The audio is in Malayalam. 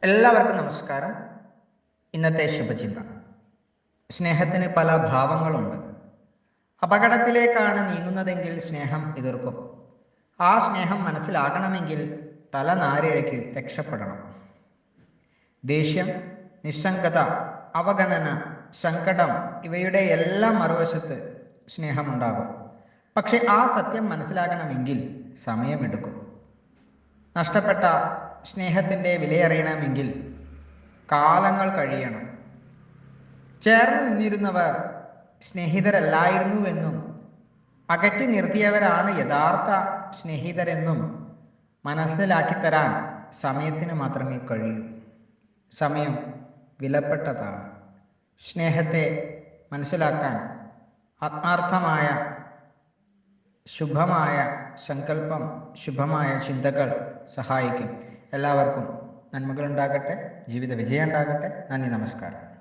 എല്ലാവർക്കും നമസ്കാരം. ഇന്നത്തെ ശുഭചിന്ത. സ്നേഹത്തിന് പല ഭാവങ്ങളുണ്ട്. അപകടത്തിലേക്കാണ് നീങ്ങുന്നതെങ്കിൽ സ്നേഹം എതിർക്കും. ആ സ്നേഹം മനസ്സിലാകണമെങ്കിൽ തലനാരിഴയ്ക്ക് രക്ഷപ്പെടണം. ദേഷ്യം, നിസ്സംഗത, അവഗണന, സങ്കടം ഇവയുടെ എല്ലാം മറുവശത്ത് സ്നേഹമുണ്ടാകും. പക്ഷെ ആ സത്യം മനസ്സിലാകണമെങ്കിൽ സമയമെടുക്കും. നഷ്ടപ്പെട്ട സ്നേഹത്തിൻ്റെ വിലയറിയണമെങ്കിൽ കാലങ്ങൾ കഴിയണം. ചേർന്ന് നിന്നിരുന്നവർ സ്നേഹിതരല്ലായിരുന്നുവെന്നും അകറ്റി നിർത്തിയവരാണ് യഥാർത്ഥ സ്നേഹിതരെന്നും മനസ്സിലാക്കിത്തരാൻ സമയത്തിന് മാത്രമേ കഴിയൂ. സമയം വിലപ്പെട്ടതാണ്. സ്നേഹത്തെ മനസ്സിലാക്കാൻ ആത്മാർത്ഥമായ ശുഭമായ സങ്കല്പം, ശുഭമായ ചിന്തകൾ സഹായിക്കും. എല്ലാവർക്കും നന്മകളുണ്ടാകട്ടെ, ജീവിത വിജയം ഉണ്ടാകട്ടെ. നന്ദി, നമസ്കാരം.